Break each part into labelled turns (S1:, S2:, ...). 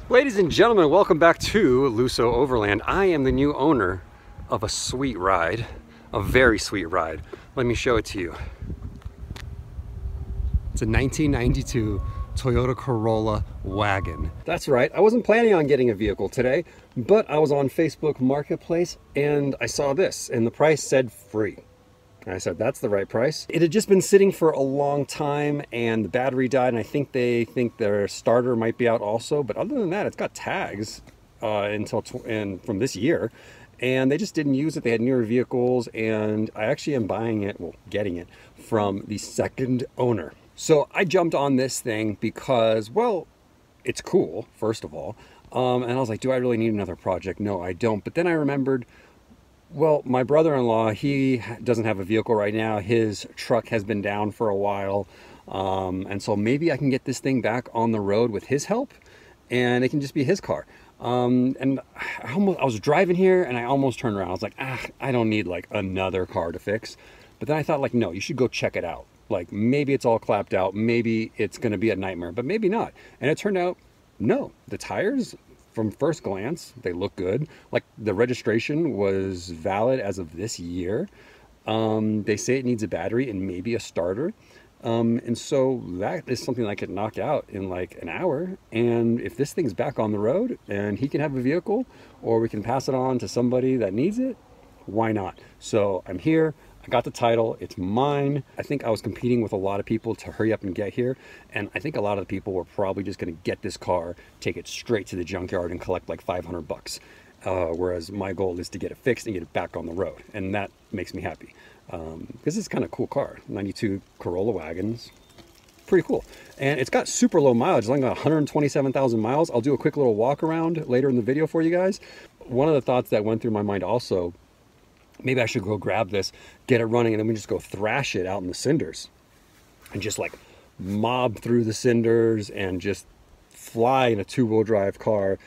S1: Ladies and gentlemen, welcome back to Luso Overland. I am the new owner of a sweet ride, a very sweet ride. Let me show it to you. It's a 1992 Toyota Corolla Wagon. That's right, I wasn't planning on getting a vehicle today, but I was on Facebook Marketplace and I saw this and the price said free. I said, that's the right price. It had just been sitting for a long time and the battery died, and I think they think their starter might be out also. But other than that, it's got tags from this year, and they just didn't use it. They had newer vehicles, and I actually am buying it, well, getting it from the second owner. So I jumped on this thing because, well, it's cool, first of all. And I was like, do I really need another project? No, I don't. But then I remembered, well, my brother-in-law, he doesn't have a vehicle right now. His truck has been down for a while. And so maybe I can get this thing back on the road with his help, and it can just be his car. And I was driving here and I almost turned around. I was like, I don't need like another car to fix. But then I thought, like, no, you should go check it out. Like, maybe it's all clapped out. Maybe it's going to be a nightmare, but maybe not. And it turned out, no, the tires, from first glance, they look good. Like, the registration was valid as of this year. They say it needs a battery and maybe a starter. And so that is something I could knock out in like an hour. And if this thing's back on the road and he can have a vehicle, or we can pass it on to somebody that needs it, why not? So I'm here. I got the title, it's mine. I think I was competing with a lot of people to hurry up and get here. And I think a lot of the people were probably just gonna get this car, take it straight to the junkyard and collect like 500 bucks. Whereas my goal is to get it fixed and get it back on the road. And that makes me happy. Because it's kind of a cool car. 92 Corolla Wagons, pretty cool. And it's got super low mileage. It's only got 127,000 miles. I'll do a quick little walk around later in the video for you guys. One of the thoughts that went through my mind also, maybe I should go grab this, get it running, and then we just go thrash it out in the cinders and just like mob through the cinders and just fly in a two-wheel drive car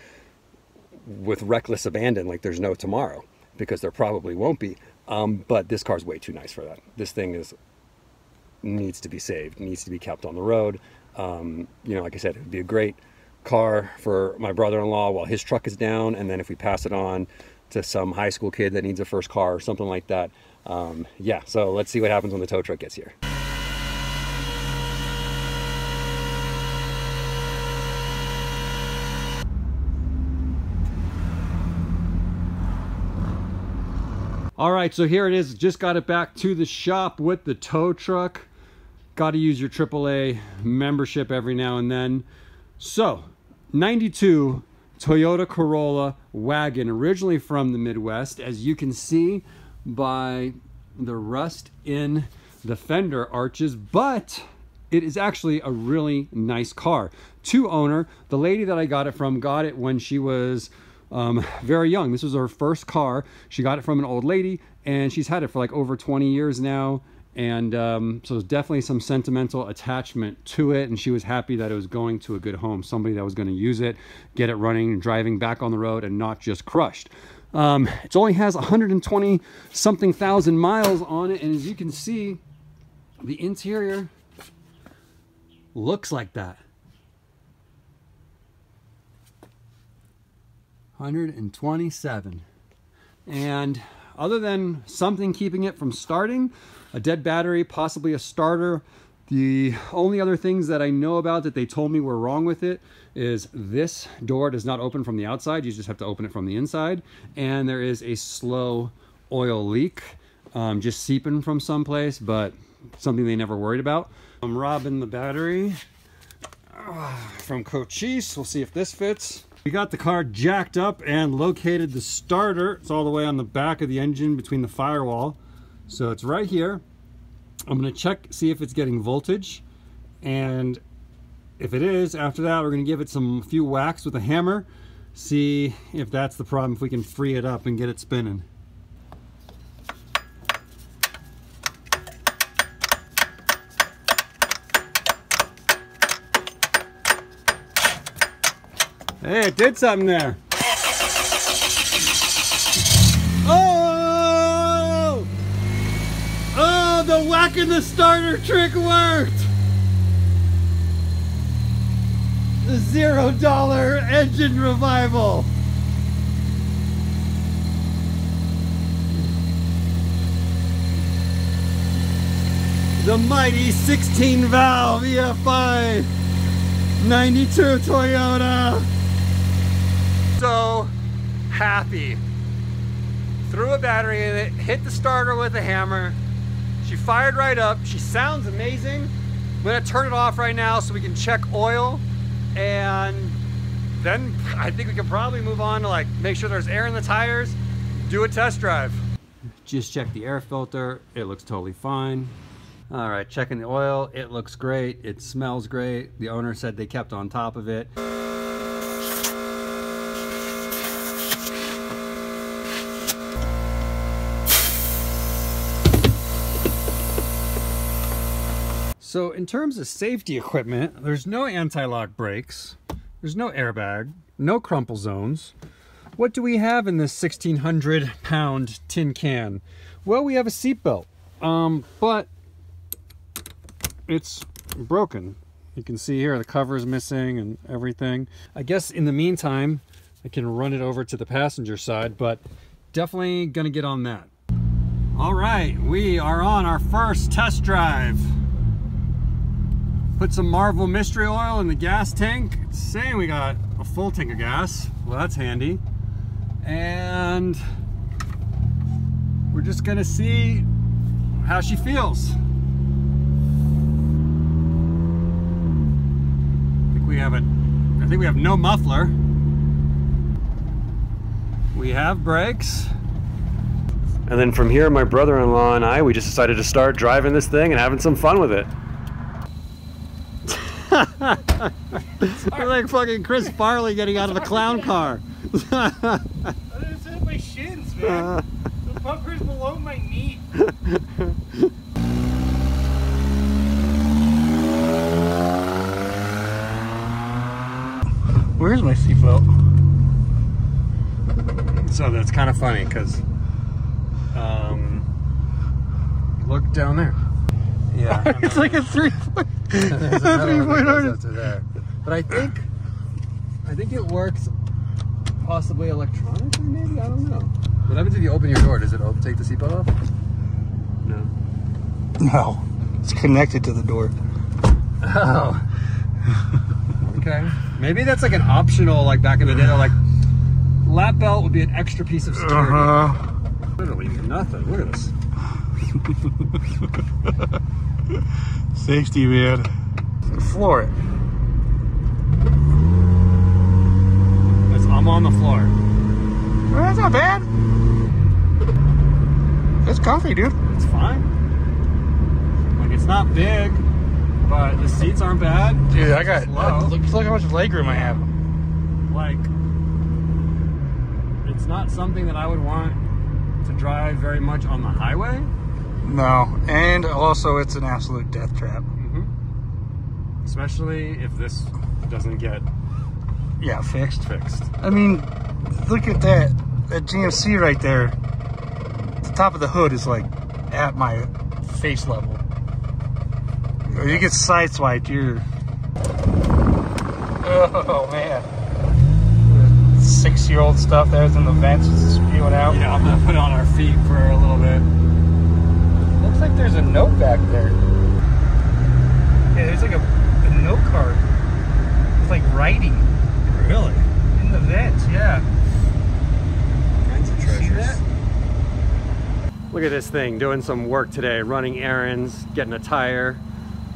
S1: with reckless abandon like there's no tomorrow, because there probably won't be. But this car's way too nice for that. This thing needs to be saved, needs to be kept on the road. You know, like I said, it'd be a great car for my brother-in-law while his truck is down, and then if we pass it on to some high school kid that needs a first car or something like that. Yeah, so let's see what happens when the tow truck gets here. All right, so here it is. Just got it back to the shop with the tow truck. Got to use your AAA membership every now and then. So, 92 Toyota Corolla Wagon, originally from the Midwest, as you can see by the rust in the fender arches, but it is actually a really nice car. Two owner. The lady that I got it from got it when she was very young. This was her first car. She got it from an old lady, and she's had it for like over 20 years now. And so there's definitely some sentimental attachment to it, and she was happy that it was going to a good home, somebody that was going to use it, get it running, driving back on the road, and not just crushed. It only has 120 something thousand miles on it, and as you can see, the interior looks like that. 127. And other than something keeping it from starting, a dead battery, possibly a starter, the only other things that I know about that they told me were wrong with it is this door does not open from the outside. You just have to open it from the inside. And there is a slow oil leak, just seeping from someplace, but something they never worried about. I'm robbing the battery from Cochise. We'll see if this fits. We got the car jacked up and located the starter. It's all the way on the back of the engine between the firewall. So it's right here. I'm gonna check, see if it's getting voltage. And if it is, after that, we're gonna give it a few whacks with a hammer, see if that's the problem, if we can free it up and get it spinning. Hey, it did something there. Oh! Oh, the whacking the starter trick worked! $0 engine revival. The mighty 16 valve EFI 92 Toyota. So happy. Threw a battery in it, hit the starter with a hammer. She fired right up. She sounds amazing. I'm gonna turn it off right now so we can check oil, and then I think we can probably move on to like make sure there's air in the tires, do a test drive. Just check the air filter. It looks totally fine. All right, checking the oil. It looks great. It smells great. The owner said they kept on top of it. So in terms of safety equipment, there's no anti-lock brakes, there's no airbag, no crumple zones. What do we have in this 1,600-pound tin can? Well, we have a seatbelt, but it's broken. You can see here the cover is missing and everything. I guess in the meantime, I can run it over to the passenger side, but definitely gonna get on that. All right, we are on our first test drive. Put some Marvel Mystery Oil in the gas tank. It's saying we got a full tank of gas. Well, that's handy. And we're just gonna see how she feels. I think we have no muffler. We have brakes. And then from here, my brother-in-law and we just decided to start driving this thing and having some fun with it. We're like fucking Chris Farley getting out of a clown car.
S2: I didn't hit my shins, man. The bumper's below my knee. Where's my seatbelt?
S1: So that's kind of funny because look down there. Yeah,
S2: it's like a 3-point.
S1: There's a 3-point harness there. But I think it works possibly electronically, maybe. I don't know. What happens if you open your door? Does it take the seatbelt off? No.
S2: No, it's connected to the door.
S1: Oh. Okay. Maybe that's like an optional, like back in the day, like lap belt would be an extra piece of security. Literally nothing. Look at this.
S2: Safety, man. Floor it.
S1: I'm on the floor.
S2: Well, that's not bad. It's comfy, dude.
S1: It's fine. Like, it's not big, but the seats aren't bad.
S2: Dude, I got low. Look how much legroom I have.
S1: Like, it's not something that I would want to drive very much on the highway.
S2: No, and also it's an absolute death trap.
S1: Mm-hmm. Especially if this doesn't get
S2: fixed.
S1: I
S2: mean, look at that GMC right there. The top of the hood is like at my face level. Or you get sideswiped, you're... Oh man. The 6-year-old stuff there's in the vents is spewing out.
S1: Yeah, I'm gonna put it on our feet for a little bit.
S2: Looks like there's a note back there. Yeah, there's like a note card. It's like writing.
S1: Really?
S2: In the vents, yeah.
S1: Kinds of treasures.
S2: See that?
S1: Look at this thing doing some work today, running errands, getting a tire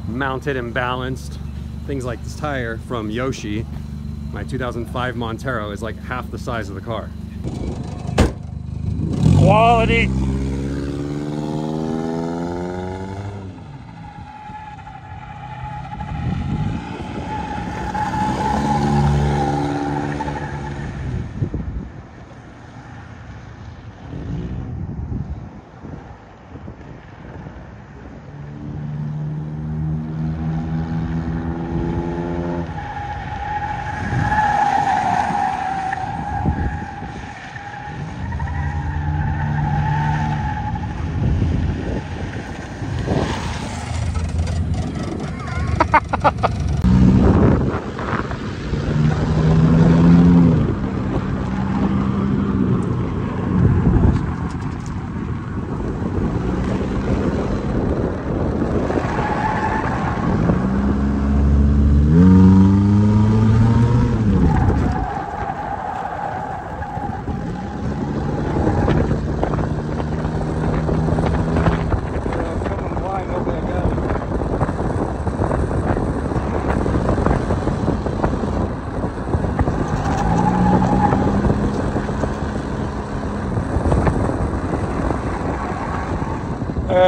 S1: mounted and balanced. Things like this tire from Yoshi, my 2005 Montero, is like half the size of the car.
S2: Quality.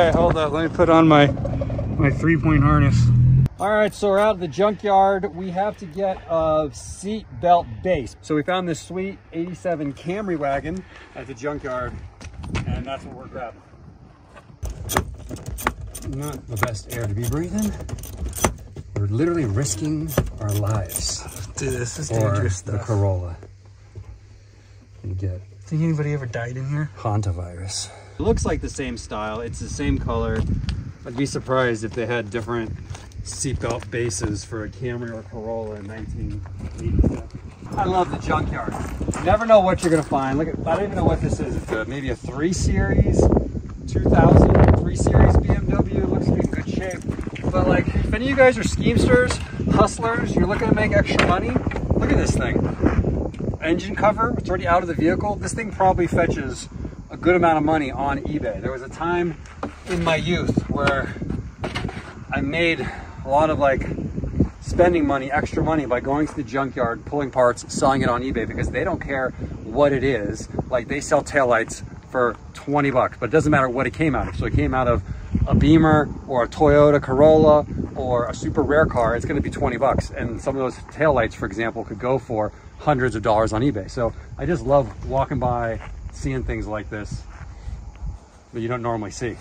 S2: right, hold up. Let me put on my 3-point harness.
S1: All right, so we're out of the junkyard. We have to get a seat belt base. So we found this sweet 87 Camry wagon at the junkyard, and that's what we're grabbing. Not the best air to be breathing. We're literally risking our lives.
S2: Dude, this is dangerous stuff.
S1: The Corolla. You get.
S2: Think anybody ever died in here?
S1: Hantavirus. It looks like the same style. It's the same color. I'd be surprised if they had different seatbelt bases for a Camry or Corolla in 1987. I love the junkyard. You never know what you're gonna find. Look at, I don't even know what this is. It's maybe a 3 Series, 2000 3 Series BMW. It looks to be in good shape. But like, if any of you guys are schemesters, hustlers, you're looking to make extra money, look at this thing. Engine cover, it's already out of the vehicle. This thing probably fetches a good amount of money on eBay. There was a time in my youth where I made a lot of like spending money, extra money, by going to the junkyard, pulling parts, selling it on eBay, because they don't care what it is. Like, they sell taillights for 20 bucks, but it doesn't matter what it came out of. So it came out of a Beamer or a Toyota Corolla or a super rare car, it's gonna be 20 bucks. And some of those taillights, for example, could go for hundreds of dollars on eBay. So I just love walking by, seeing things like this that you don't normally see.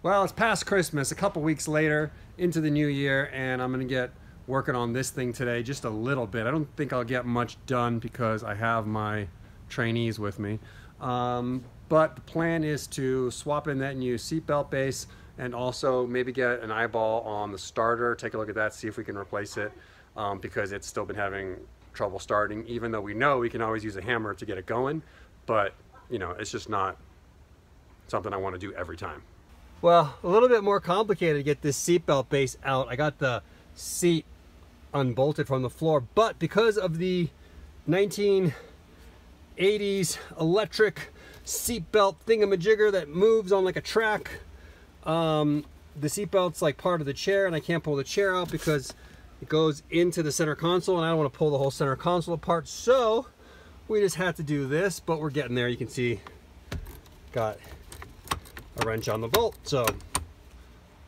S1: Well, it's past Christmas, a couple weeks later into the new year, and I'm gonna get working on this thing today just a little bit. I don't think I'll get much done because I have my trainees with me. But the plan is to swap in that new seatbelt base and also maybe get an eyeball on the starter, take a look at that, see if we can replace it, because it's still been having trouble starting, even though we know we can always use a hammer to get it going. But, you know, it's just not something I want to do every time. Well, a little bit more complicated to get this seatbelt base out. I got the seat unbolted from the floor, but because of the 1980s electric seatbelt thingamajigger that moves on like a track, the seatbelt's like part of the chair, and I can't pull the chair out because it goes into the center console, and I don't want to pull the whole center console apart, so we just had to do this, but we're getting there. You can see got a wrench on the bolt, so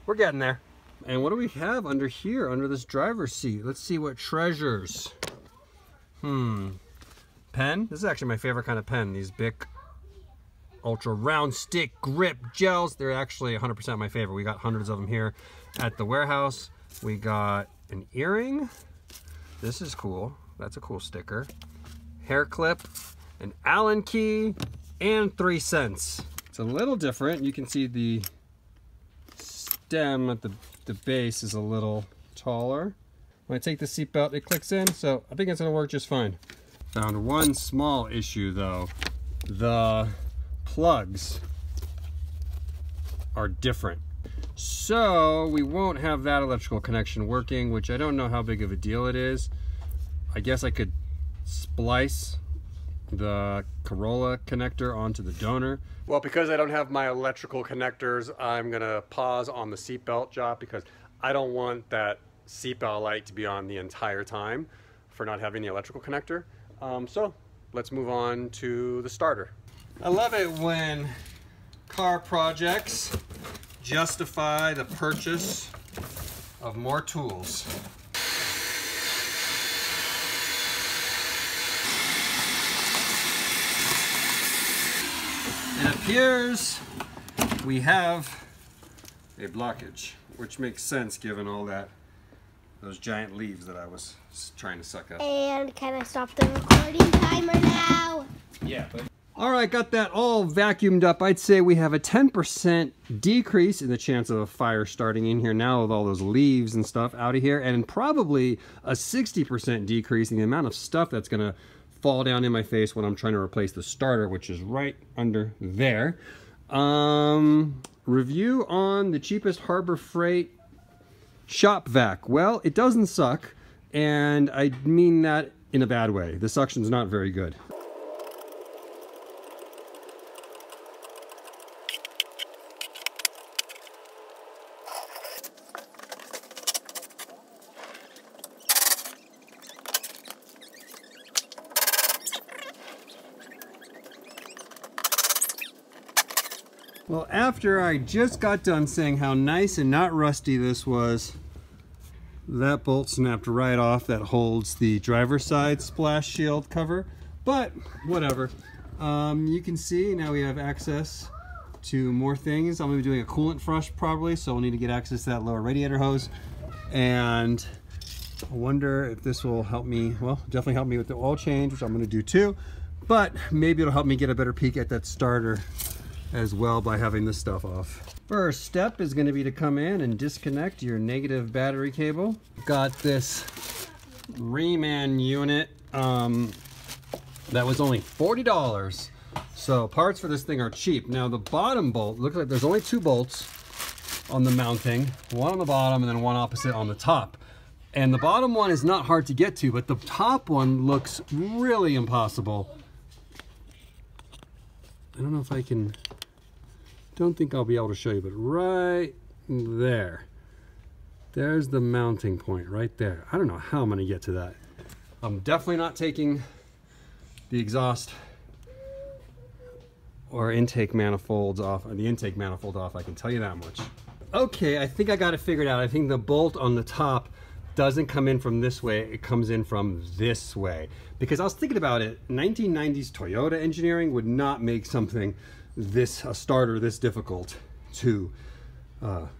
S1: we're getting there. And what do we have under here, under this driver's seat? Let's see what treasures. Pen. This is actually my favorite kind of pen. These Bic Ultra Round Stick Grip Gels. They're actually 100% my favorite. We got hundreds of them here at the warehouse. We got an earring. This is cool. That's a cool sticker. Hair clip, an Allen key, and 3 cents. It's a little different. You can see the stem at the base is a little taller. When I take the seatbelt, it clicks in, so I think it's gonna work just fine. Found one small issue though. The plugs are different. So we won't have that electrical connection working, which I don't know how big of a deal it is. I guess I could splice the Corolla connector onto the donor. Well, because I don't have my electrical connectors, I'm gonna pause on the seatbelt job because I don't want that seatbelt light to be on the entire time for not having the electrical connector. So let's move on to the starter. I love it when car projects justify the purchase of more tools. It appears we have a blockage, which makes sense given all those giant leaves that I was trying to suck up.
S3: And can I stop the recording timer now?
S1: Yeah. All right, got that all vacuumed up. I'd say we have a 10% decrease in the chance of a fire starting in here now with all those leaves and stuff out of here, and probably a 60% decrease in the amount of stuff that's gonna fall down in my face when I'm trying to replace the starter, which is right under there. Review on the cheapest Harbor Freight shop vac. Well, it doesn't suck, and I mean that in a bad way. The suction's not very good. Well, after I just got done saying how nice and not rusty this was, that bolt snapped right off that holds the driver's side splash shield cover, but whatever. You can see now we have access to more things. I'm going to be doing a coolant flush probably, so we'll need to get access to that lower radiator hose. And I wonder if this will help me, well, definitely help me with the oil change, which I'm going to do too, but maybe it'll help me get a better peek at that starter as well by having this stuff off. First step is going to be to come in and disconnect your negative battery cable. Got this Reman unit that was only $40. So parts for this thing are cheap. Now the bottom bolt, looks like there's only 2 bolts on the mounting, one on the bottom and then one opposite on the top. And the bottom one is not hard to get to, but the top one looks really impossible. I don't know if I can, don't think I'll be able to show you, but right there, there's the mounting point right there. I don't know how I'm gonna get to that. I'm definitely not taking the exhaust or intake manifolds off, or the intake manifold off, I can tell you that much. Okay, I think I got it figured out. I think the bolt on the top doesn't come in from this way, it comes in from this way. Because I was thinking about it, 1990s Toyota engineering would not make something this, a starter this difficult to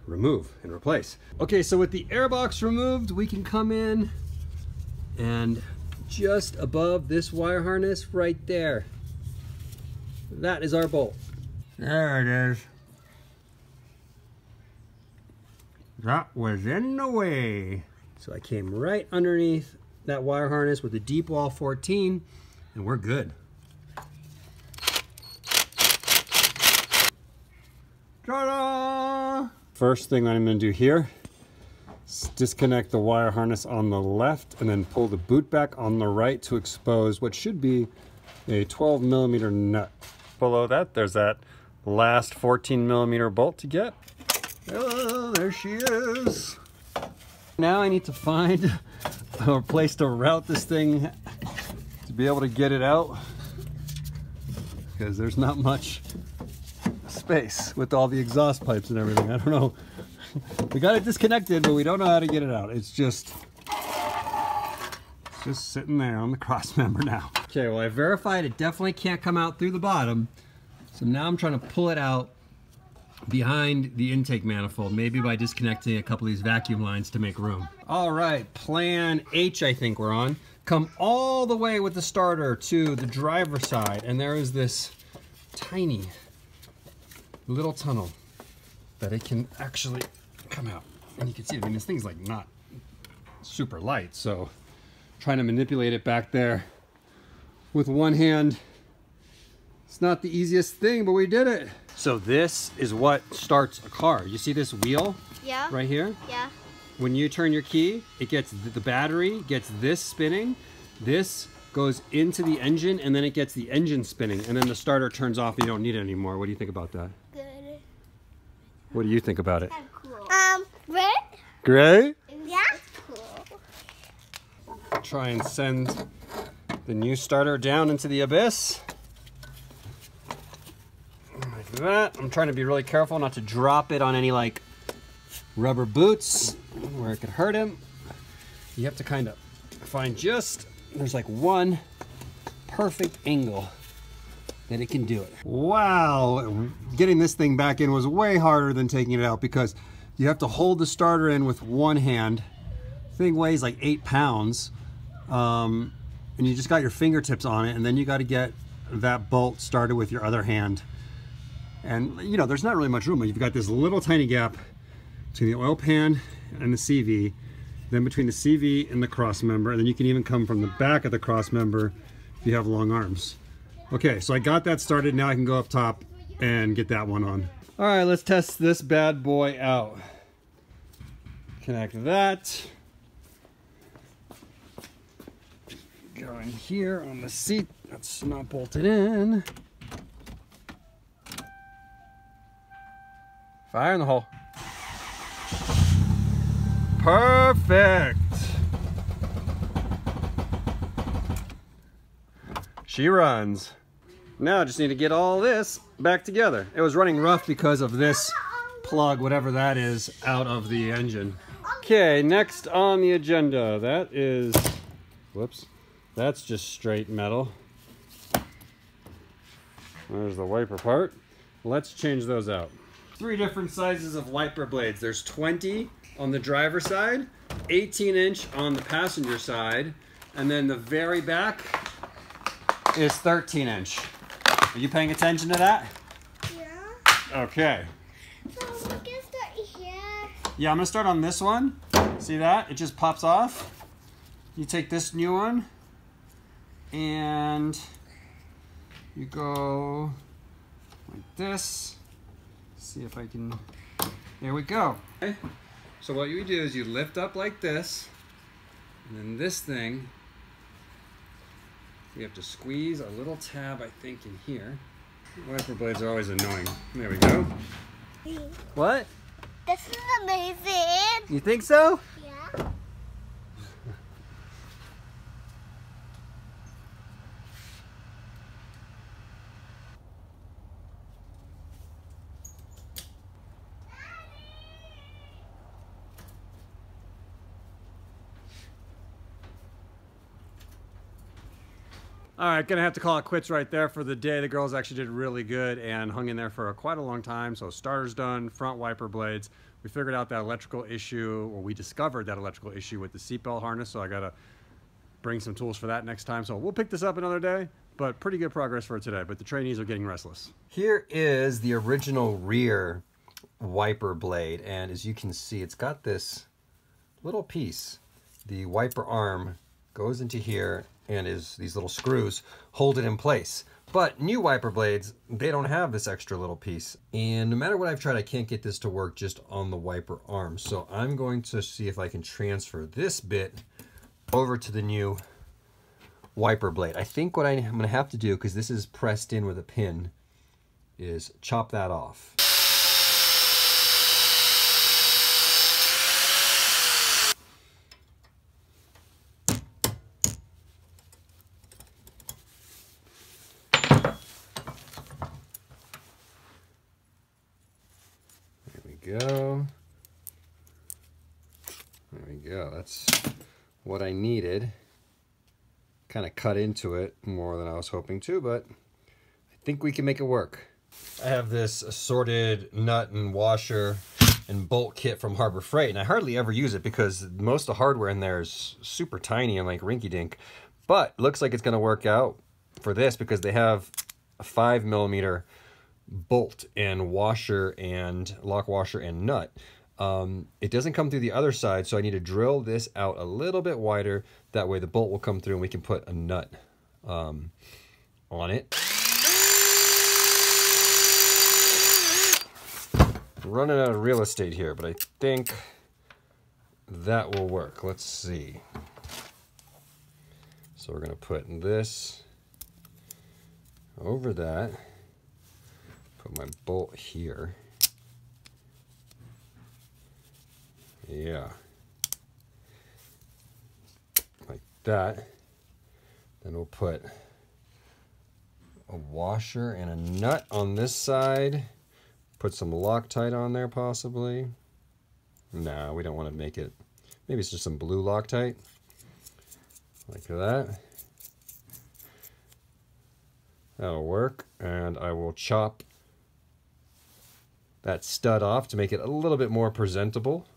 S1: remove and replace. Okay, so with the airbox removed, we can come in and just above this wire harness right there, that is our bolt. There it is. That was in the way. So I came right underneath that wire harness with the deep wall 14, and we're good. Ta-da! First thing I'm going to do here is disconnect the wire harness on the left and then pull the boot back on the right to expose what should be a 12mm nut. Below that, there's that last 14mm bolt to get. Oh, there she is. Now I need to find a place to route this thing to be able to get it out, because there's not much space with all the exhaust pipes and everything. I don't know. We got it disconnected, but we don't know how to get it out. It's just sitting there on the cross member now. Okay, well I verified it definitely can't come out through the bottom. So now I'm trying to pull it out behind the intake manifold, maybe by disconnecting a couple of these vacuum lines to make room. All right, plan H I think we're on. Come all the way with the starter to the driver's side, and there is this tiny little tunnel that it can actually come out. And you can see, I mean, this thing's like not super light, so trying to manipulate it back there with one hand, it's not the easiest thing, but we did it. So this is what starts a car. You see this wheel?
S3: Yeah.
S1: Right here?
S3: Yeah.
S1: When you turn your key, it gets the battery, gets this spinning, this goes into the engine, and then it gets the engine spinning, and then the starter turns off and you don't need it anymore. What do you think about that?
S3: Good.
S1: What do you think about it?
S3: Cool. Red?
S1: Great?
S3: Yeah. Cool.
S1: Try and send the new starter down into the abyss. Like that. I'm trying to be really careful not to drop it on any like rubber boots where it could hurt him. You have to kind of find just, there's like one perfect angle that it can do it. Wow, getting this thing back in was way harder than taking it out, because you have to hold the starter in with one hand. Thing weighs like 8 pounds, and you just got your fingertips on it, and then you got to get that bolt started with your other hand. And you know, there's not really much room. You've got this little tiny gap between the oil pan and the CV, then between the CV and the cross member, and then you can even come from the back of the cross member if you have long arms. Okay, so I got that started. Now I can go up top and get that one on. All right, let's test this bad boy out. Connect that. Go in here on the seat. That's not bolted in. Fire in the hole. Perfect. She runs. Now I just need to get all this back together. It was running rough because of this plug, whatever that is, out of the engine. Okay, next on the agenda, that is, whoops, that's just straight metal. There's the wiper part. Let's change those out. 3 different sizes of wiper blades. There's 20 on the driver's side, 18-inch on the passenger side, and then the very back is 13-inch. Are you paying attention to that?
S3: Yeah.
S1: Okay.
S3: So we can start here.
S1: Yeah, I'm gonna start on this one. See that? It just pops off. You take this new one and you go like this. See if I can, there we go. Okay. So what you do is you lift up like this, and then this thing, you have to squeeze a little tab, I think, in here. Wiper blades are always annoying. There we go. What?
S3: This is amazing.
S1: You think so?
S3: Yeah.
S1: All right, gonna have to call it quits right there for the day. The girls actually did really good and hung in there for quite a long time. So starter's done, front wiper blades. We figured out that electrical issue, or we discovered that electrical issue with the seatbelt harness. So I gotta bring some tools for that next time. So we'll pick this up another day, but pretty good progress for today. But the trainees are getting restless. Here is the original rear wiper blade. And as you can see, it's got this little piece. The wiper arm goes into here, and is these little screws hold it in place. But new wiper blades, they don't have this extra little piece. And no matter what I've tried, I can't get this to work just on the wiper arm. So I'm going to see if I can transfer this bit over to the new wiper blade. I think what I'm gonna have to do, because this is pressed in with a pin, is chop that off. Go. There we go. That's what I needed. Kind of cut into it more than I was hoping to, but I think we can make it work. I have this assorted nut and washer and bolt kit from Harbor Freight, and I hardly ever use it because most of the hardware in there is super tiny and like rinky-dink. But looks like it's going to work out for this because they have a 5mm bolt and washer and lock washer and nut. It doesn't come through the other side, so I need to drill this out a little bit wider. That way the bolt will come through and we can put a nut on it. I'm running out of real estate here, but I think that will work. Let's see. So we're gonna put this over that. Put my bolt here. Yeah. Like that. Then we'll put a washer and a nut on this side. Put some Loctite on there possibly. Nah, we don't want to make it. Maybe it's just some blue Loctite. Like that. That'll work. And I will chop that stud off to make it a little bit more presentable.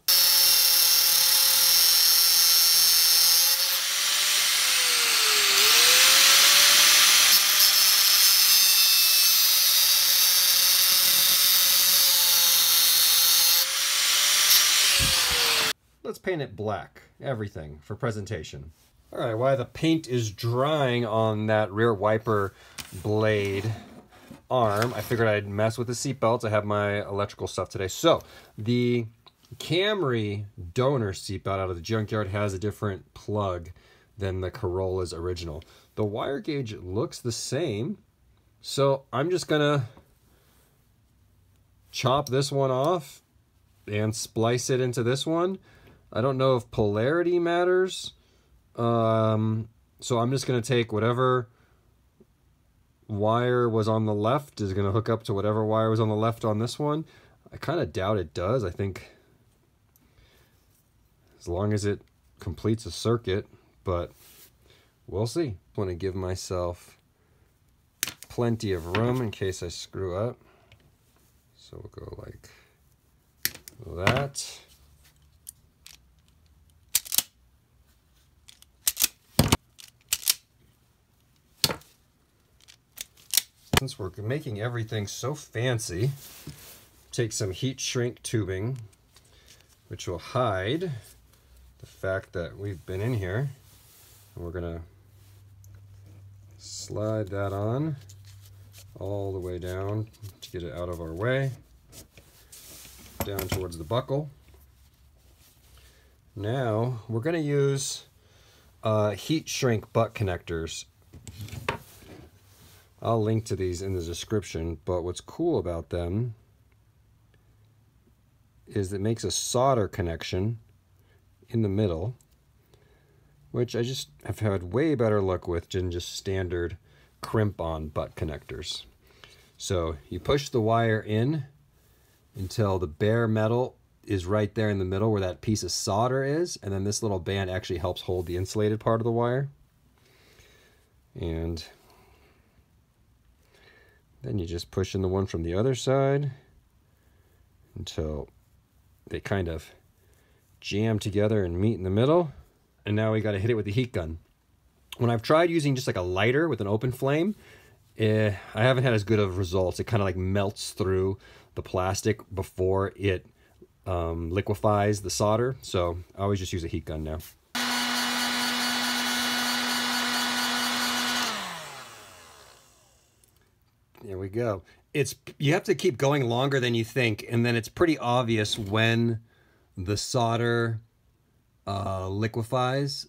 S1: Let's paint it black, everything, for presentation. All right, while the paint is drying on that rear wiper blade arm, I figured I'd mess with the seat belts. I have my electrical stuff today. So the Camry donor seatbelt out of the junkyard has a different plug than the Corolla's original. The wire gauge looks the same, so I'm just gonna chop this one off and splice it into this one. I don't know if polarity matters, so I'm just gonna take whatever wire was on the left is going to hook up to whatever wire was on the left on this one. I kind of doubt it does. I think as long as it completes a circuit, but we'll see. I want to give myself plenty of room in case I screw up. So we'll go like that. Since we're making everything so fancy, take some heat shrink tubing, which will hide the fact that we've been in here. And we're gonna slide that on all the way down to get it out of our way, down towards the buckle. Now we're gonna use heat shrink butt connectors. I'll link to these in the description, but what's cool about them is it makes a solder connection in the middle, which I just have had way better luck with than just standard crimp-on butt connectors. So you push the wire in until the bare metal is right there in the middle where that piece of solder is, and then this little band actually helps hold the insulated part of the wire. And then you just push in the one from the other side until they kind of jam together and meet in the middle. And now we got to hit it with the heat gun. When I've tried using just like a lighter with an open flame, I haven't had as good of results. It kind of like melts through the plastic before it liquefies the solder. So I always just use a heat gun now. There we go. You have to keep going longer than you think, and then it's pretty obvious when the solder liquefies.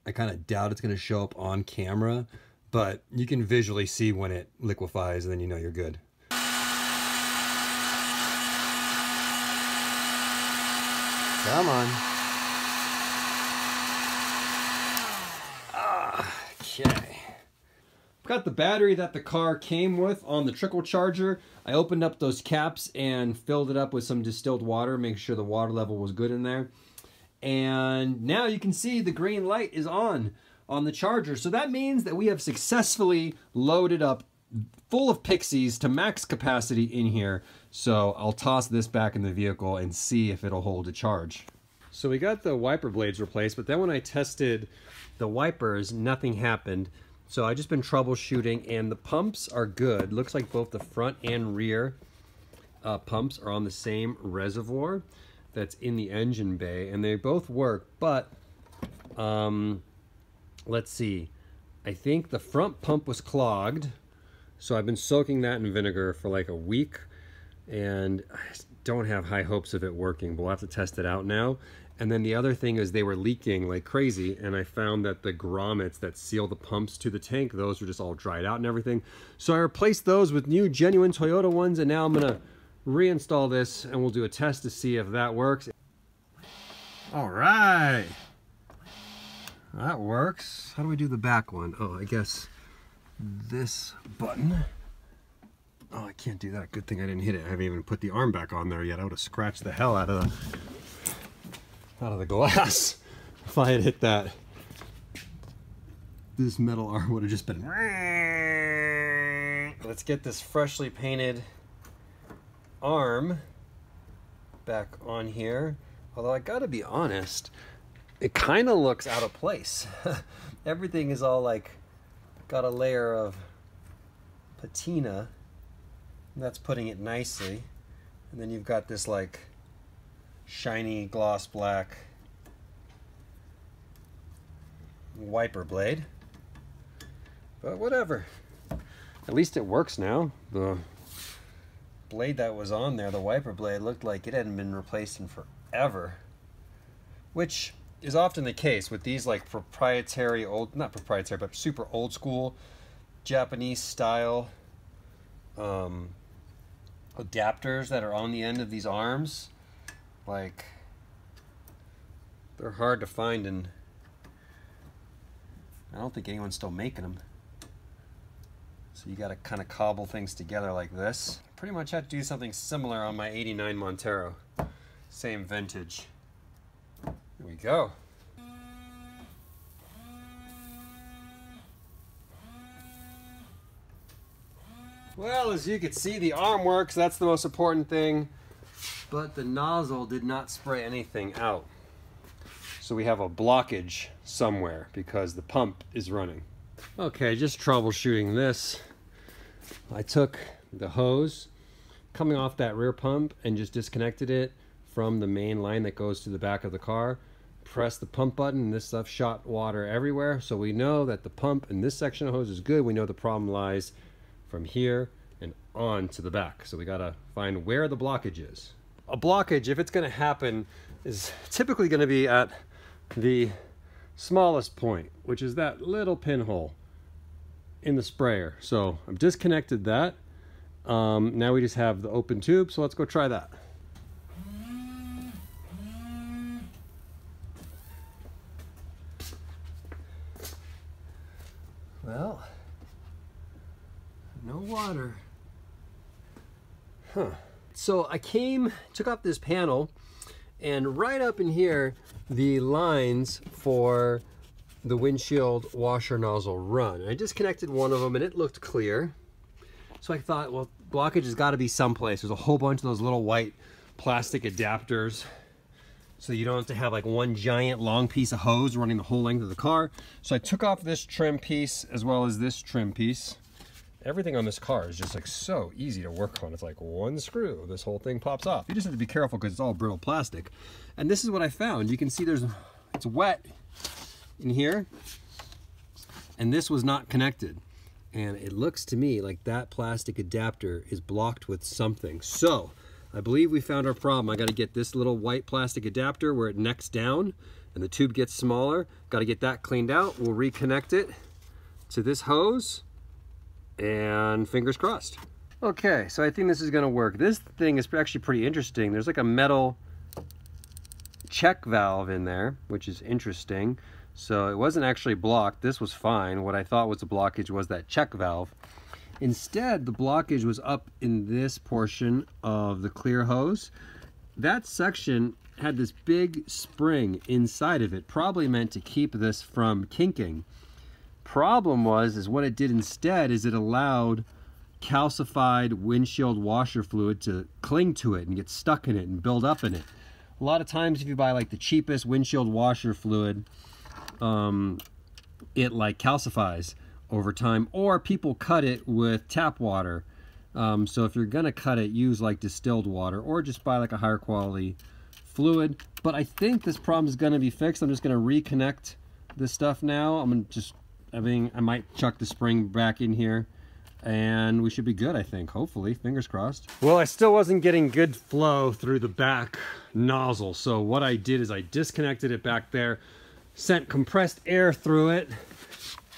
S1: I kind of doubt it's going to show up on camera, but you can visually see when it liquefies, and then you know you're good. Come on. Okay. Got the battery that the car came with on the trickle charger. I opened up those caps and filled it up with some distilled water, make sure the water level was good in there. And now you can see the green light is on the charger. So that means that we have successfully loaded up full of pixies to max capacity in here. So I'll toss this back in the vehicle and see if it'll hold a charge. So we got the wiper blades replaced, but then when I tested the wipers, nothing happened. So I've just been troubleshooting, and the pumps are good. Looks like both the front and rear pumps are on the same reservoir that's in the engine bay, and they both work, but let's see. I think the front pump was clogged, so I've been soaking that in vinegar for like a week, and I don't have high hopes of it working, but we'll have to test it out now. And then the other thing is they were leaking like crazy, and I found that the grommets that seal the pumps to the tank, those were just all dried out and everything. So I replaced those with new genuine Toyota ones, and now I'm gonna reinstall this and we'll do a test to see if that works. All right, that works. How do we do the back one? Oh, I guess this button. Oh, I can't do that. Good thing I didn't hit it. I haven't even put the arm back on there yet. I would have scratched the hell out of the glass if I had hit that. This metal arm would have just been. Let's get this freshly painted arm back on here. Although I gotta be honest, it kind of looks out of place. Everything is all like got a layer of patina. That's putting it nicely. And then you've got this like shiny gloss black wiper blade, but whatever, at least it works now. The blade that was on there, the wiper blade, looked like it hadn't been replaced in forever, which is often the case with these like proprietary not proprietary, but super old school Japanese style adapters that are on the end of these arms. Like, they're hard to find, and I don't think anyone's still making them. So you got to kind of cobble things together like this. Pretty much had to do something similar on my 89 Montero. Same vintage. There we go. Well, as you can see, the arm works. That's the most important thing. But the nozzle did not spray anything out. So we have a blockage somewhere because the pump is running. Okay, just troubleshooting this. I took the hose coming off that rear pump and just disconnected it from the main line that goes to the back of the car. Press the pump button and this stuff shot water everywhere. So we know that the pump in this section of hose is good. We know the problem lies from here and on to the back. So we gotta find where the blockage is. A blockage, if it's gonna happen, is typically gonna be at the smallest point, which is that little pinhole in the sprayer. So I've disconnected that. Now we just have the open tube, so let's go try that. Well, no water. Huh. So I took off this panel, and right up in here, the lines for the windshield washer nozzle run. I disconnected one of them and it looked clear. So I thought, well, blockage has got to be someplace. There's a whole bunch of those little white plastic adapters, so you don't have to have like one giant long piece of hose running the whole length of the car. So I took off this trim piece as well as this trim piece. Everything on this car is just like so easy to work on. It's like one screw, this whole thing pops off. You just have to be careful because it's all brittle plastic. And this is what I found. You can see it's wet in here, and this was not connected. And it looks to me like that plastic adapter is blocked with something. So I believe we found our problem. I got to get this little white plastic adapter where it necks down and the tube gets smaller. Got to get that cleaned out. We'll reconnect it to this hose, and fingers crossed. Okay, so I think this is gonna work. This thing is actually pretty interesting. There's like a metal check valve in there, which is interesting. So it wasn't actually blocked. This was fine. What I thought was a blockage was that check valve. Instead, the blockage was up in this portion of the clear hose. That section had this big spring inside of it, probably meant to keep this from kinking. Problem is what it did instead is it allowed calcified windshield washer fluid to cling to it and get stuck in it and build up in it. A lot of times if you buy like the cheapest windshield washer fluid, it like calcifies over time, or people cut it with tap water. So if you're gonna cut it, use like distilled water or just buy like a higher quality fluid. But I think this problem is gonna be fixed. I'm just gonna reconnect this stuff now. I might chuck the spring back in here and we should be good, I think, hopefully, fingers crossed. Well, I still wasn't getting good flow through the back nozzle. So what I did is I disconnected it back there, sent compressed air through it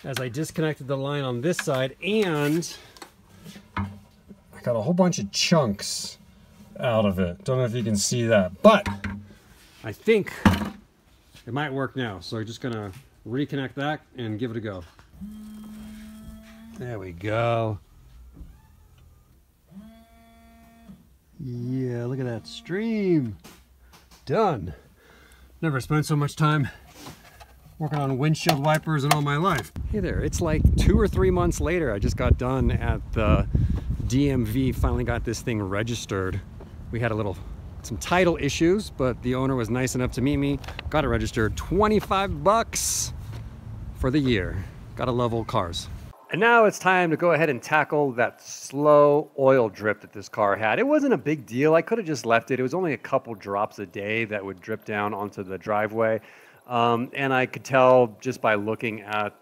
S1: as I disconnected the line on this side, and I got a whole bunch of chunks out of it. Don't know if you can see that, but I think it might work now. So I'm just gonna reconnect that and give it a go. There we go. Yeah, look at that stream. Done. Never spent so much time working on windshield wipers in all my life. Hey there, it's like 2 or 3 months later. I just got done at the DMV, finally got this thing registered. We had some title issues, but the owner was nice enough to meet me. Got it registered, 25 bucks for the year. Gotta love old cars. And now it's time to go ahead and tackle that slow oil drip that this car had. It wasn't a big deal. I could have just left it. It was only a couple drops a day that would drip down onto the driveway. And I could tell just by looking at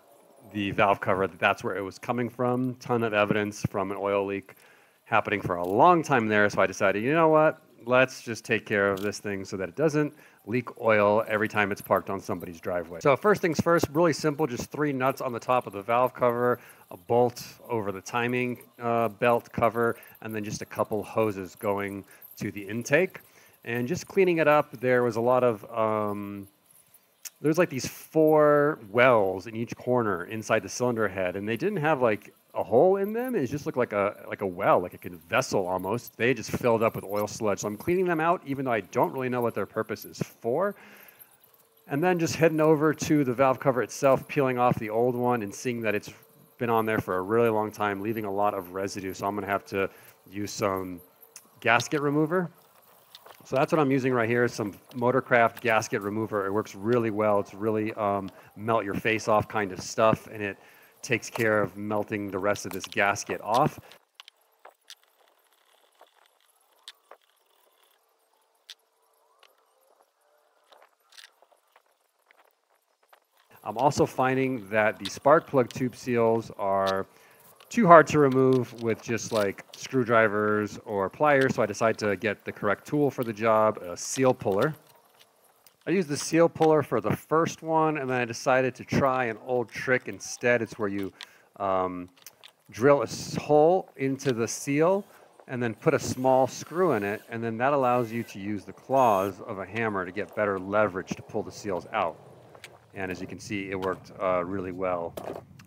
S1: the valve cover that that's where it was coming from. Ton of evidence from an oil leak happening for a long time there. So I decided, you know what? Let's just take care of this thing so that it doesn't leak oil every time it's parked on somebody's driveway. So first things first, really simple, just 3 nuts on the top of the valve cover, a bolt over the timing belt cover, and then just a couple hoses going to the intake. And just cleaning it up, there was a lot of, there's like these 4 wells in each corner inside the cylinder head, and they didn't have like a hole in them. It just looked like a well, like a vessel almost. They just filled up with oil sludge. So I'm cleaning them out, even though I don't really know what their purpose is for. And then just heading over to the valve cover itself, peeling off the old one and seeing that it's been on there for a really long time, leaving a lot of residue. So I'm going to have to use some gasket remover. So that's what I'm using right here, some Motorcraft gasket remover. It works really well. It's really melt your face off kind of stuff, and it takes care of melting the rest of this gasket off. I'm also finding that the spark plug tube seals are too hard to remove with just like screwdrivers or pliers, so I decided to get the correct tool for the job, a seal puller. I used the seal puller for the first one, and then I decided to try an old trick instead. It's where you drill a hole into the seal and then put a small screw in it, and then that allows you to use the claws of a hammer to get better leverage to pull the seals out. And as you can see, it worked really well.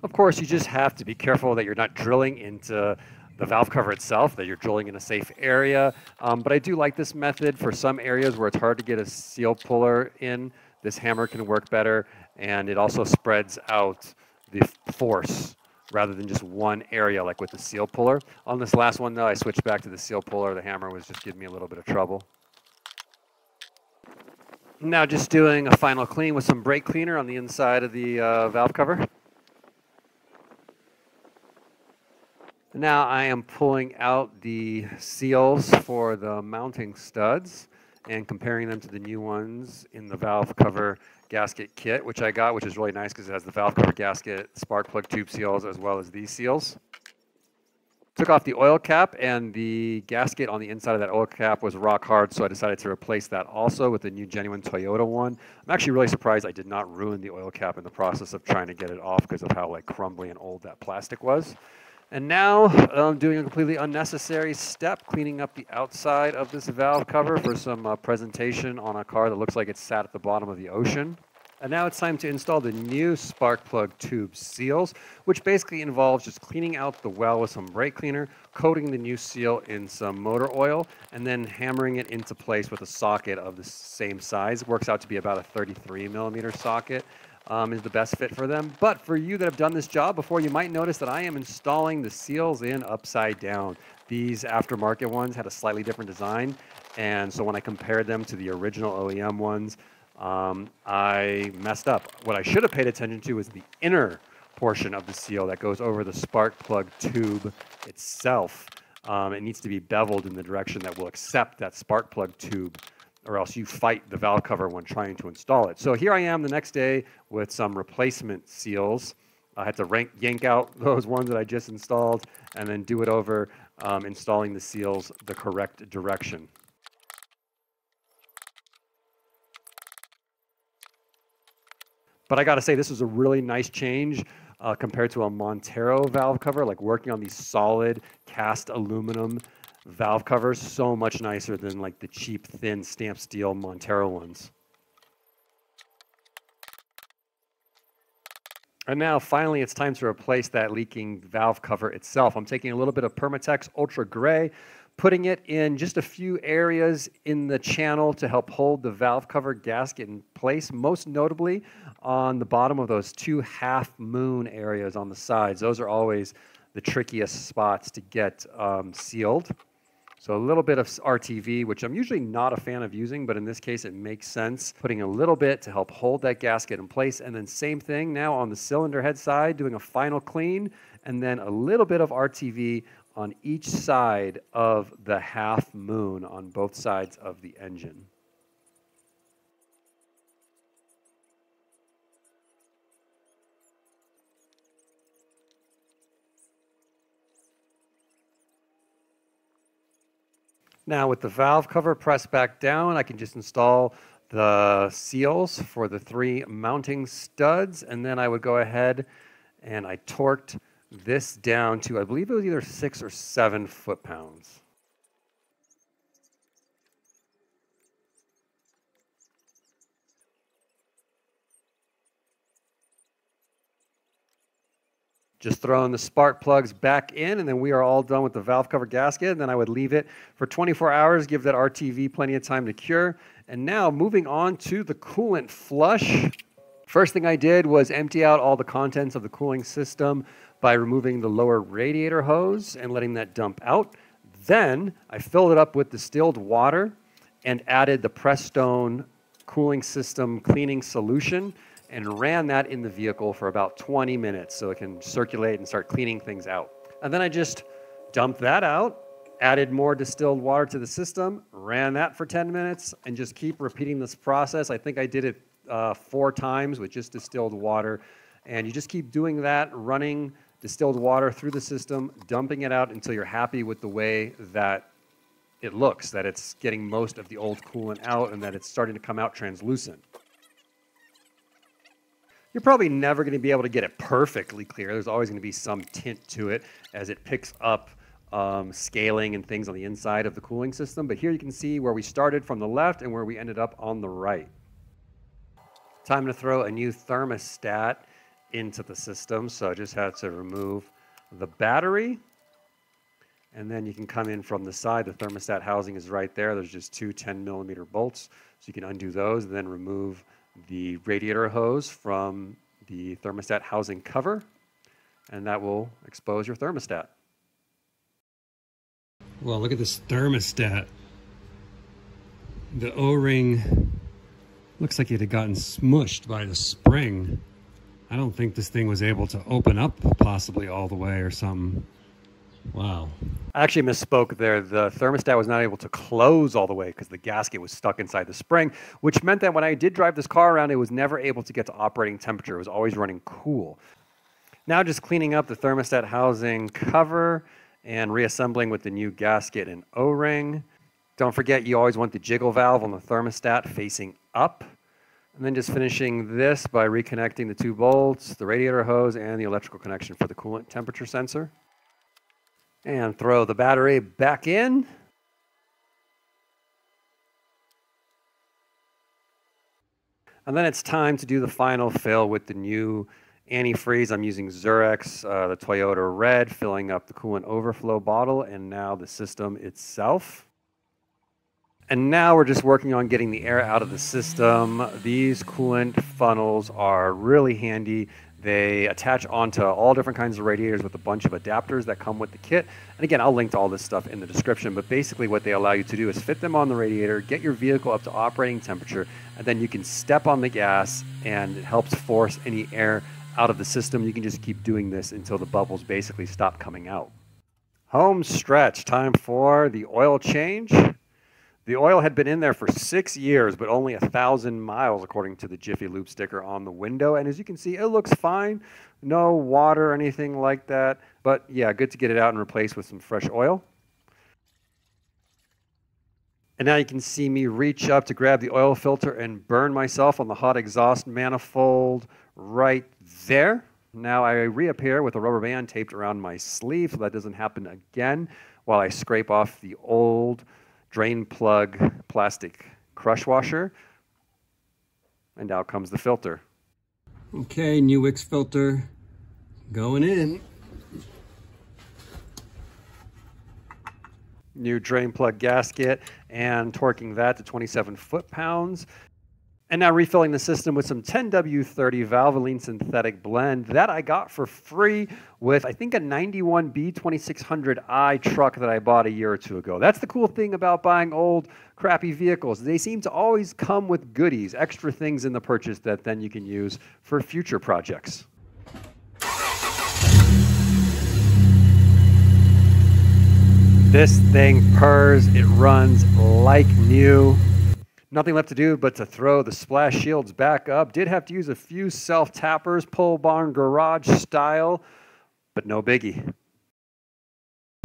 S1: Of course, you just have to be careful that you're not drilling into the valve cover itself, that you're drilling in a safe area. But I do like this method for some areas where it's hard to get a seal puller in. This hammer can work better, and it also spreads out the force rather than just one area like with the seal puller. On this last one, though, I switched back to the seal puller. The hammer was just giving me a little bit of trouble. Now just doing a final clean with some brake cleaner on the inside of the valve cover. Now I am pulling out the seals for the mounting studs and comparing them to the new ones in the valve cover gasket kit, which I got, which is really nice because it has the valve cover gasket, spark plug tube seals, as well as these seals. Took off the oil cap, and the gasket on the inside of that oil cap was rock hard, so I decided to replace that also with the new genuine Toyota one. I'm actually really surprised I did not ruin the oil cap in the process of trying to get it off because of how like crumbly and old that plastic was. And now I'm doing a completely unnecessary step, cleaning up the outside of this valve cover for some presentation on a car that looks like it's sat at the bottom of the ocean. And now it's time to install the new spark plug tube seals, which basically involves just cleaning out the well with some brake cleaner, coating the new seal in some motor oil, and then hammering it into place with a socket of the same size. It works out to be about a 33 millimeter socket. Is the best fit for them. But for you that have done this job before, you might notice that I am installing the seals in upside down. These aftermarket ones had a slightly different design, and so when I compared them to the original OEM ones, I messed up. What I should have paid attention to is the inner portion of the seal that goes over the spark plug tube itself. It needs to be beveled in the direction that will accept that spark plug tube, or else you fight the valve cover when trying to install it. So here I am the next day with some replacement seals. I had to yank out those ones that I just installed and then do it over, installing the seals the correct direction. But I gotta say, this was a really nice change compared to a Montero valve cover, like working on these solid cast aluminum valve covers, so much nicer than like the cheap, thin stamped steel Montero ones. And now finally it's time to replace that leaking valve cover itself. I'm taking a little bit of Permatex Ultra Gray, putting it in just a few areas in the channel to help hold the valve cover gasket in place, most notably on the bottom of those two half moon areas on the sides. Those are always the trickiest spots to get sealed. So a little bit of RTV, which I'm usually not a fan of using, but in this case it makes sense. Putting a little bit to help hold that gasket in place, and then same thing now on the cylinder head side, doing a final clean, and then a little bit of RTV on each side of the half moon on both sides of the engine. Now with the valve cover pressed back down, I can just install the seals for the 3 mounting studs, and then I would go ahead and I torqued this down to, I believe it was either 6 or 7 foot-pounds. Just throwing the spark plugs back in, and then we are all done with the valve cover gasket. And then I would leave it for 24 hours, give that RTV plenty of time to cure. And now moving on to the coolant flush. First thing I did was empty out all the contents of the cooling system by removing the lower radiator hose and letting that dump out. Then I filled it up with distilled water and added the Prestone cooling system cleaning solution and ran that in the vehicle for about 20 minutes so it can circulate and start cleaning things out. And then I just dumped that out, added more distilled water to the system, ran that for 10 minutes, and just keep repeating this process. I think I did it 4 times with just distilled water. And you just keep doing that, running distilled water through the system, dumping it out until you're happy with the way that it looks, that it's getting most of the old coolant out and that it's starting to come out translucent. You're probably never going to be able to get it perfectly clear. There's always going to be some tint to it as it picks up scaling and things on the inside of the cooling system. But here you can see where we started from the left and where we ended up on the right. Time to throw a new thermostat into the system. So I just had to remove the battery. And then you can come in from the side. The thermostat housing is right there. There's just 2 10mm bolts. So you can undo those and then remove the radiator hose from the thermostat housing cover. And that will expose your thermostat. Well, look at this thermostat. The O-ring looks like it had gotten smushed by the spring. I don't think this thing was able to open up possibly all the way or something. Wow. I actually misspoke there. The thermostat was not able to close all the way because the gasket was stuck inside the spring, which meant that when I did drive this car around, it was never able to get to operating temperature. It was always running cool. Now just cleaning up the thermostat housing cover and reassembling with the new gasket and O-ring. Don't forget, you always want the jiggle valve on the thermostat facing up. And then just finishing this by reconnecting the 2 bolts, the radiator hose, and the electrical connection for the coolant temperature sensor. And throw the battery back in. And then it's time to do the final fill with the new antifreeze. I'm using Zurex, the Toyota Red, filling up the coolant overflow bottle, and now the system itself. And now we're just working on getting the air out of the system. These coolant funnels are really handy. They attach onto all different kinds of radiators with a bunch of adapters that come with the kit. And again, I'll link to all this stuff in the description, but basically what they allow you to do is fit them on the radiator, get your vehicle up to operating temperature, and then you can step on the gas and it helps force any air out of the system. You can just keep doing this until the bubbles basically stop coming out. Home stretch, time for the oil change. The oil had been in there for 6 years, but only 1,000 miles, according to the Jiffy Lube sticker on the window. And as you can see, it looks fine. No water or anything like that. But yeah, good to get it out and replace with some fresh oil. And now you can see me reach up to grab the oil filter and burn myself on the hot exhaust manifold right there. Now I reappear with a rubber band taped around my sleeve so that doesn't happen again while I scrape off the old drain plug plastic crush washer. And out comes the filter. Okay, new Wix filter going in. New drain plug gasket and torquing that to 27 foot-pounds. And now refilling the system with some 10W30 Valvoline synthetic blend that I got for free with, I think, a 91 B2600i truck that I bought a year or 2 ago. That's the cool thing about buying old, crappy vehicles. They seem to always come with goodies, extra things in the purchase that then you can use for future projects. This thing purrs, it runs like new. Nothing left to do but to throw the splash shields back up. Did have to use a few self-tappers, pole barn garage style, but no biggie.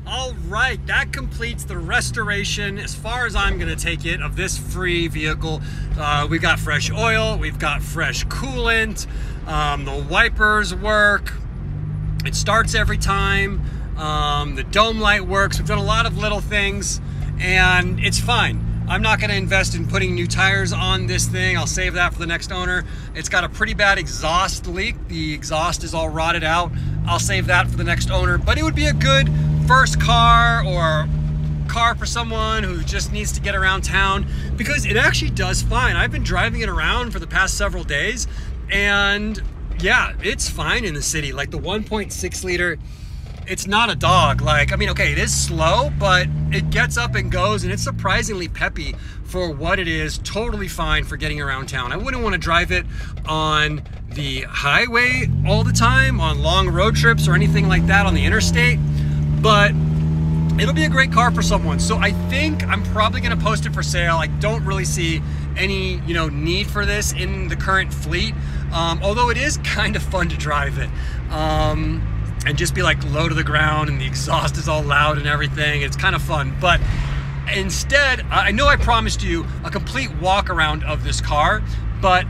S1: All right, that completes the restoration, as far as I'm gonna take it, of this free vehicle. We've got fresh oil, we've got fresh coolant, the wipers work, it starts every time, the dome light works. We've done a lot of little things, and it's fine. I'm not gonna invest in putting new tires on this thing. I'll save that for the next owner. It's got a pretty bad exhaust leak. The exhaust is all rotted out. I'll save that for the next owner, but it would be a good first car or car for someone who just needs to get around town, because it actually does fine. I've been driving it around for the past several days, and yeah, it's fine in the city. Like the 1.6 liter, it's not a dog. Like, I mean, okay, it is slow, but it gets up and goes, and it's surprisingly peppy for what it is. Totally fine for getting around town. I wouldn't want to drive it on the highway all the time, on long road trips or anything like that on the interstate, but it'll be a great car for someone. So I think I'm probably gonna post it for sale. I don't really see any, need for this in the current fleet, although it is kind of fun to drive it. And just be like low to the ground, and the exhaust is all loud and everything. It's kind of fun. But instead, I know I promised you a complete walk around of this car, but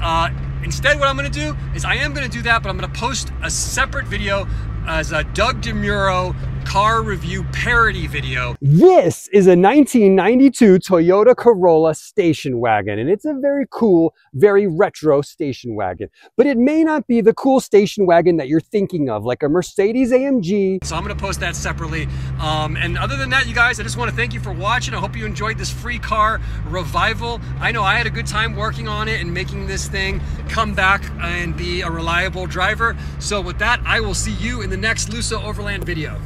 S1: instead what I'm gonna do is I am gonna do that, but I'm gonna post a separate video as a Doug DeMuro car review parody video. This is a 1992 Toyota Corolla station wagon, and it's a very cool, very retro station wagon. But it may not be the cool station wagon that you're thinking of, like a Mercedes AMG. So I'm gonna post that separately. And other than that, you guys, I just wanna thank you for watching. I hope you enjoyed this free car revival. I know I had a good time working on it and making this thing come back and be a reliable driver. So with that, I will see you in the next Lusa Overland video.